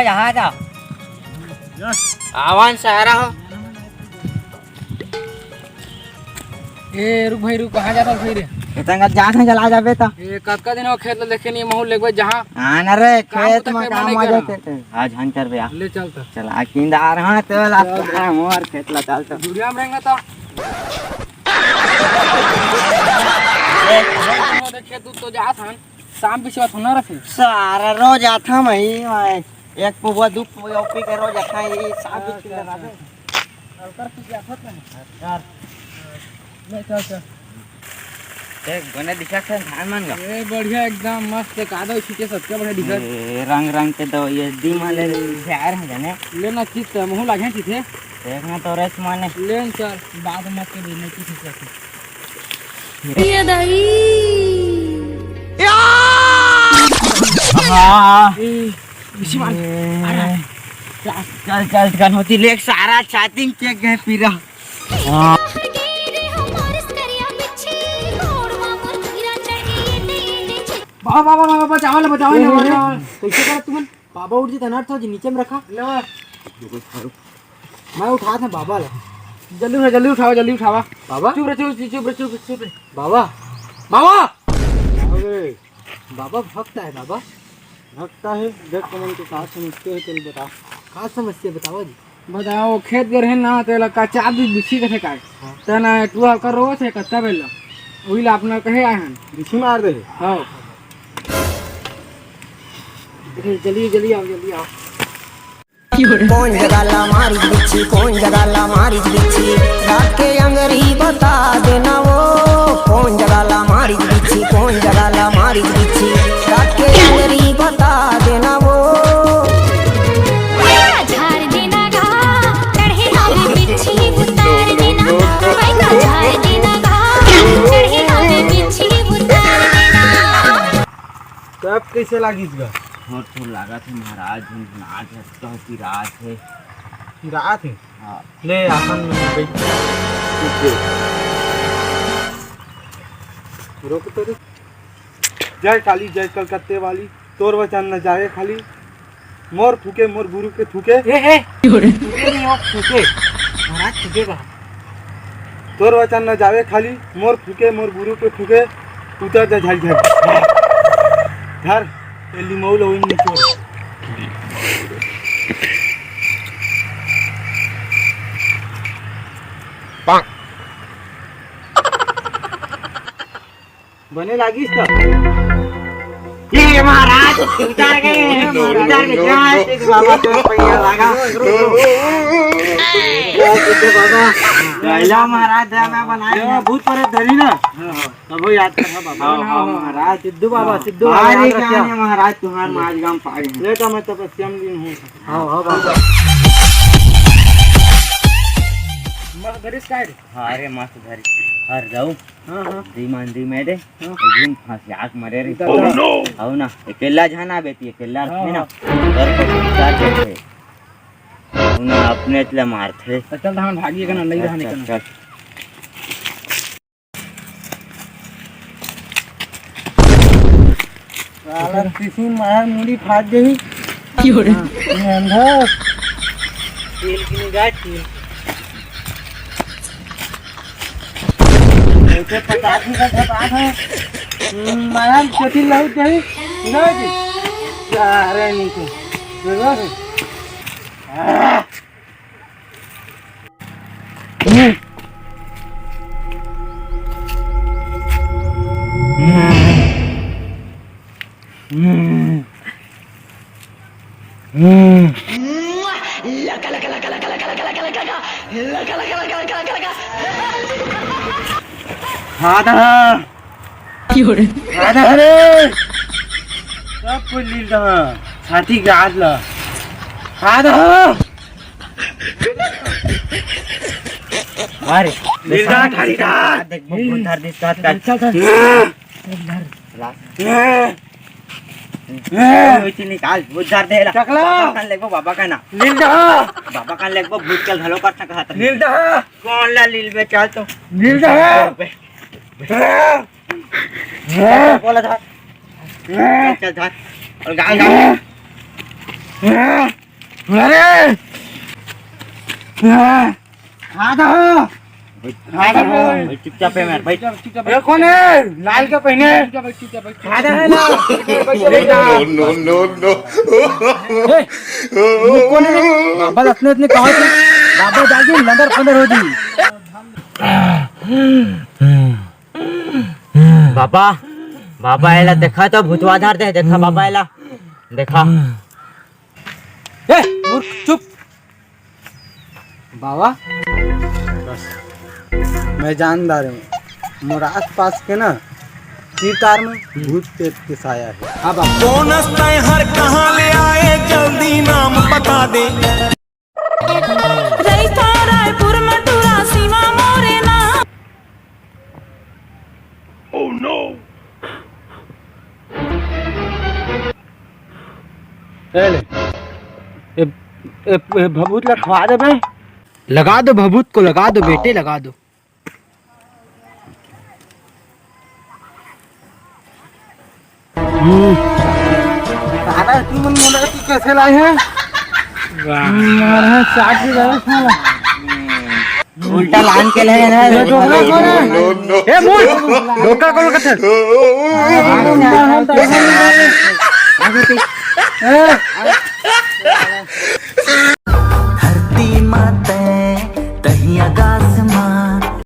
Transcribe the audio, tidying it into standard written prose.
यहाँ जा आवान सहारा हो। ए रुक भाई रुक, कहाँ जाता भाई रे? इतना जात है जला जाबे त ए कतका दिन हो खेत देखे नहीं महू लेगबे जहाँ आना रे खेत काम में तो काम नहीं आ करा। जाते आज हंटर बे ले चल तो चला किंदा रहा तो ला मोर खेत ला चल तो दुनिया में रहेंगे तो देखे तू जात हन शाम पीछे बात होना रखे सारा रोज आता मैं एक पुआ दो पुआ पी के रोज आता ये साफ बिच लगा दे और कर तू क्या फट यार ले चल चल देख बने दिखा से धान मान गा ए बढ़िया एकदम मस्त कादो छीटे सबके बढ़िया दिखत रंग रंग के तो ये दी माले प्यार है जाने लेना चित महू लागे चिते देखना तो रस माने लेन चल बाद में के लेने की ठीक है ये दही हां इसी मान चल चल गन होती लेक सारा चाटिंग चेक गए पीरा हां बाबा बचाओ कैसे कर तुम बाबा उठ जी तनार था जी नीचे में रखा ले मैं उठा था बाबा ला जल्दी उठावा बाबा चुप रे बाबा अरे बाबा भक्ता है बाबा भक्ता है देख कमन के साथ समझते हैं चल बता का समस्या बताओ जी बताओ खेत गए है ना तो लका चार दिन बिछी के का तना टुआ कर रो से कत्ता बेला ओही ला अपना कहे आए हैं बिछी मार दे हां जल्दी आओ कौन जगाला मारी बिच्छी कौन जगाला मारी बिच्छी रात के अंगरी बता देना वो कौन जगाला मारी बिच्छी कौन जगाला मारी बिच्छी रात के अंगरी बता देना वो झाड़ देना गा चढ़े हमें बिच्छी उतार देना भाई झाड़ देना गा चढ़े हमें बिच्छी उतार देना कब कैसे लागिस गा और तो लगा थे महाराज आज तो की रात है रात है हां ले आसन में बैठ रोक तो जय काली जय कलकत्ते वाली तोर वचन न जाए खाली मोर फूके मोर गुरु के थूके फूके नहीं हो फूके महाराज फूके का तोर वचन न जावे खाली मोर फूके मोर गुरु के थूके उतर जा झल घर एली मौल होई निचो पांग बने लागिस त ये महाराज उतार के जाए बाबा तो पैया लगा बाबा पहला महाराज मैं बनाया भूत पर धरी ना तब याद करना बाबा हां महाराज सिद्धू बाबा अरे क्या है महाराज तुम्हारे माजगाम पाए ले तो मैं तपस्या में दिन हूं हां बाबा मस्त घरिस काय अरे मस्त धरी हर जाऊ हां दी में दे एकदम फांसी आग मरे रे हो ना अकेला जाना बेटी अकेला रखे ना घर को चार देते उन्हें अपने तले मारते चल हम भागिए का नहीं रहने का चल साला किसी मार मुड़ी फाड़ देही क्यों रे अंधा तेल की निगाह थी ऐसे 50 का बात है माया चटी लाउ दे ना जी अरे नीचे जरूर सब कुछ लील छाती के हाथ ला अरे लीला ठारीदार देख बहुत धर दे चल चल निकाल बुद्धार दे टकला कान लेगो बाबा का ना लील बाबा कान लेगो भूत चल घलो करना कहत लील कौन ला लील बे चल तो लील बोला था चल धर और गाल गाल अरे भाई चुपचाप है यार भाई। ये कौन है लाल के पहने खादा है ना कौन है बाबा अपने अपने कहा थे बाबा जाके नगर पंदर हो दी बाबा बाबा याला देखा तो भूतवाधार दे देखा बाबा याला देखा। ए मूर्ख चुप बाबा मैं जानदार हूँ मोर आस पास के ना तीरतार में भूत पेट के साया है। हाँ बाबा बोनस तय हर कहाँ ले आए जल्दी नाम बता दे। रायपुर मथुरा सीमा मोरेना। भभूत लखवा दे भाई लगा दो भभूत को लगा दो बेटे लगा दो। तुम कैसे लाए हैं चाट भी गए साला उल्टा लान के ले ना ए मूर्ख धोखा करो कथे